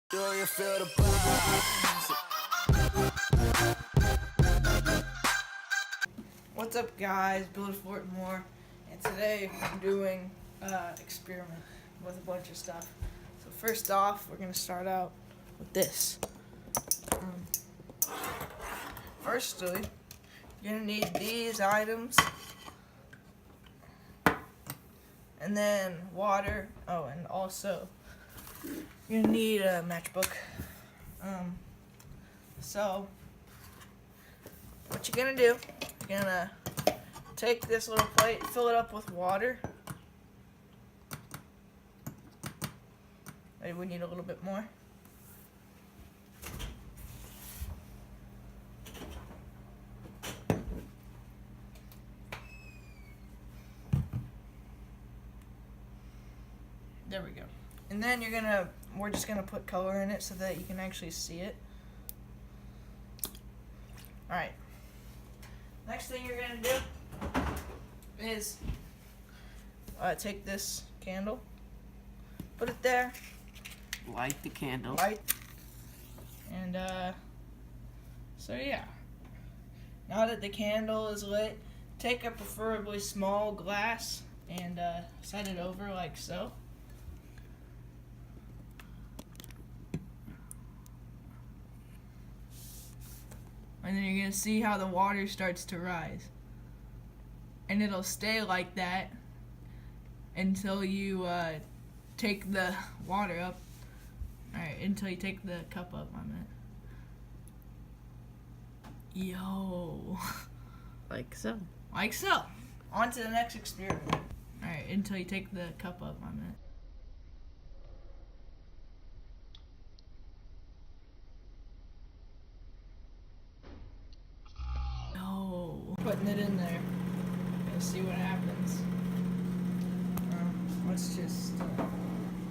Do you feel the buzz? What's up, guys? Bill Fortmore, and today I'm doing experiment with a bunch of stuff. So first off, we're gonna start out with this. Firstly, you're gonna need these items, and then water. Oh, and also you're gonna need a matchbook. So what you're gonna do? You're gonna take this little plate, fill it up with water. Maybe we need a little bit more. There we go. And then we're just gonna put color in it so that you can actually see it. Alright. Next thing you're gonna do is take this candle, put it there, Light the candle. light, and so yeah. Now that the candle is lit, take a preferably small glass and set it over like so. And then you're gonna see how the water starts to rise. And it'll stay like that until you take the water up. Alright, until you take the cup up, I meant. Yo. Like so. Like so. On to the next experiment. Alright, until you take the cup up, I meant. Putting it in there. Gonna see what happens. Let's just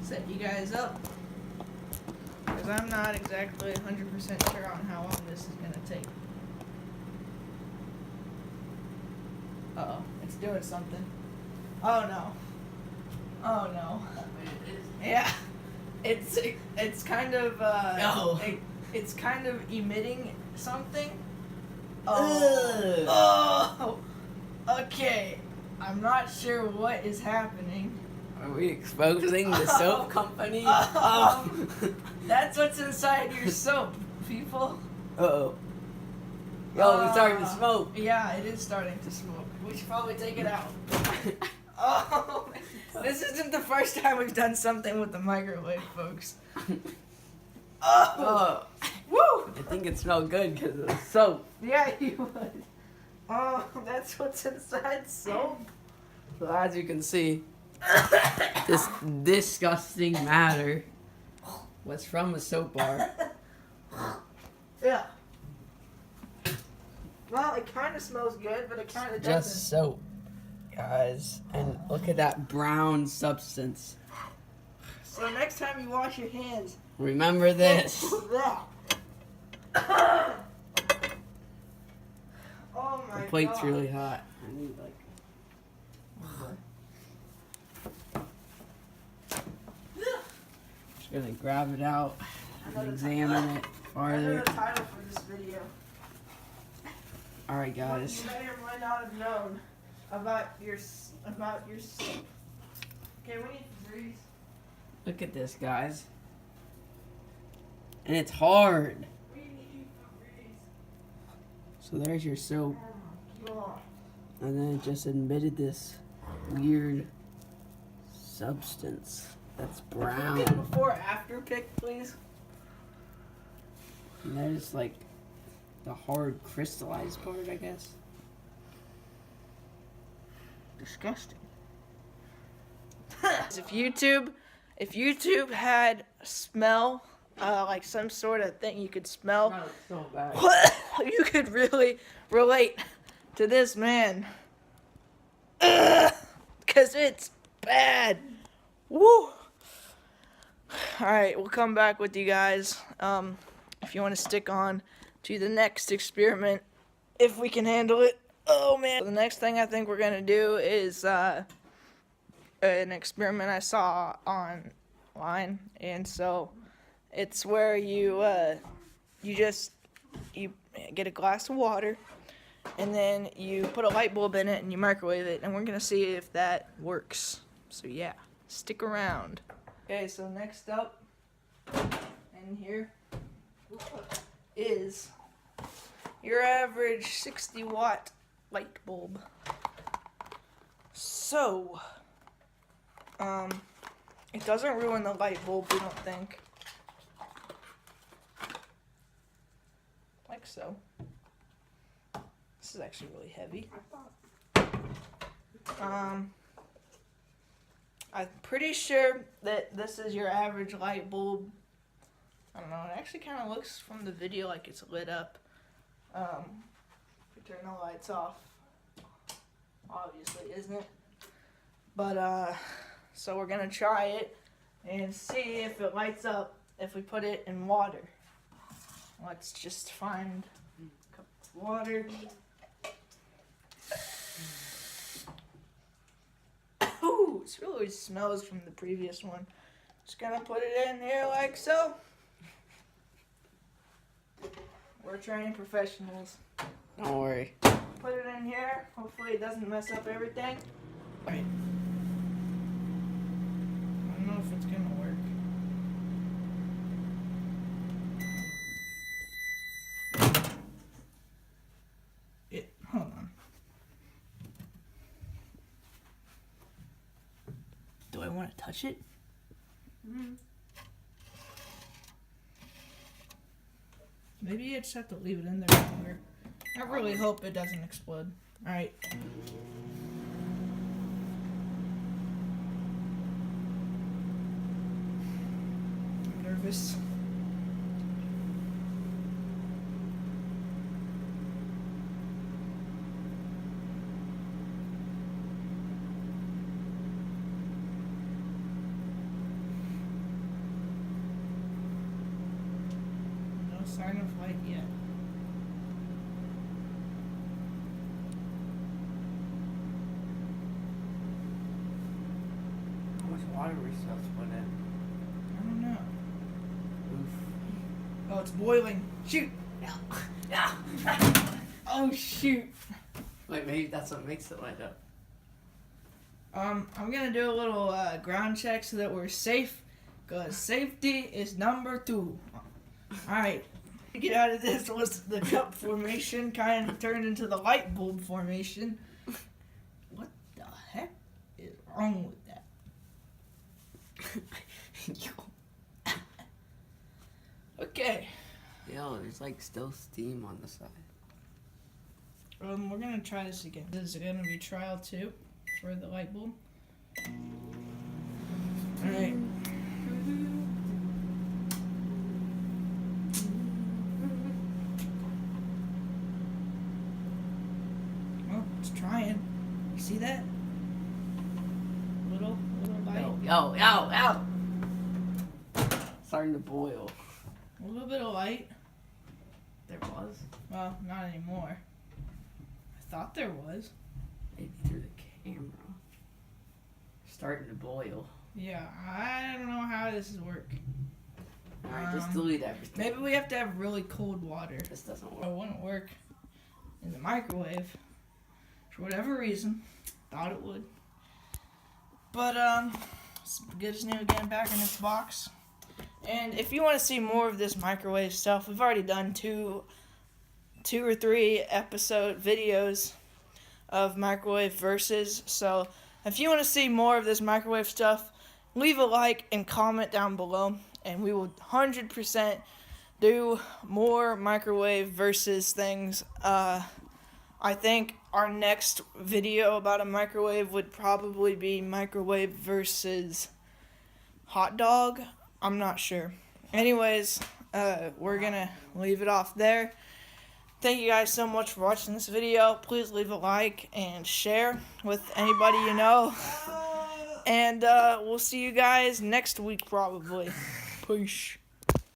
set you guys up, because I'm not exactly 100% sure on how long this is gonna take. Uh-oh, it's doing something. Oh no. Oh no. Yeah. It's kind of No. it's kind of emitting something. Ugh. Oh, okay. I'm not sure what is happening. Are we exposing the soap company? That's what's inside your soap, people. Uh-oh. Yo, it's starting to smoke. Yeah, it is starting to smoke. We should probably take it out. Oh, this isn't the first time we've done something with the microwave, folks. Oh, woo! I think it smelled good because of the soap. Yeah, you would. Oh, that's what's inside soap. So as you can see, this disgusting matter was from a soap bar. Yeah. Well, it kind of smells good, but it kind of doesn't. Just soap, guys. And look at that brown substance. So next time you wash your hands, Remember this. that. Oh my The plate's God. really hot. I need like. Just gonna grab it out and examine it Another farther. title for this video. Alright, guys. What you may or might not have known about your. Okay, we need to breathe. Look at this, guys. And it's hard. We need to breathe. So there's your soap. Oh my God. And then it just emitted this weird substance that's Can we brown. get a before after pic, please? And there's like the hard crystallized part, I guess. Disgusting. if YouTube had smell, like some sort of thing you could smell, Not so bad. you could really relate to this man. Because it's bad. Woo! Alright, we'll come back with you guys. If you want to stick on to the next experiment, if we can handle it. Oh man. The next thing I think we're going to do is an experiment I saw online. And so It's where you get a glass of water, and then you put a light bulb in it and you microwave it, and we're gonna see if that works. So yeah, stick around. Okay, so next up in here is your average 60-watt light bulb. So, it doesn't ruin the light bulb, we don't think. Like so. This is actually really heavy. I'm pretty sure that this is your average light bulb. I don't know, it actually kind of looks from the video like it's lit up. We turn the lights off. Obviously, isn't it? But, so we're gonna try it and see if it lights up if we put it in water. Let's just find a cup of water. Ooh, it really smells from the previous one. Just gonna put it in here like so. We're trained professionals. Don't worry. Put it in here. Hopefully it doesn't mess up everything. Wait. I don't know if it's gonna work. Hold on. Do I want to touch it? Maybe I just have to leave it in there longer. I really hope it doesn't explode. Alright. I'm nervous. No sign of light yet. How much water are we supposed to put in? I don't know. Oof. Oh, it's boiling. Shoot! Oh, shoot. Wait, maybe that's what makes it light up. I'm gonna do a little ground check so that we're safe, because safety is number 2. Alright, to get out of this was the cup formation kind of turned into the light bulb formation. What the heck is wrong with that? Okay, Yo, there's like still steam on the side. we're gonna try this again. This is gonna be trial 2 for the light bulb. Alright. Well, it's trying. You see that? Little light. Yo. Starting to boil. A little bit of light. There was. Well, not anymore. I thought there was. Maybe through the camera. Starting to boil. Yeah, I don't know how this is work. Alright, just delete everything. Maybe we have to have really cold water. This doesn't It work. wouldn't work in the microwave. For whatever reason. Thought it would. But, it's good as new again back in its box. And if you want to see more of this microwave stuff, we've already done two or three episode videos of microwave versus. So if you want to see more of this microwave stuff, leave a like and comment down below, and we will 100% do more microwave versus things. I think our next video about a microwave would probably be microwave versus hot dog. I'm not sure. Anyways, we're gonna leave it off there. Thank you guys so much for watching this video. Please leave a like and share with anybody you know. And we'll see you guys next week probably. Peace.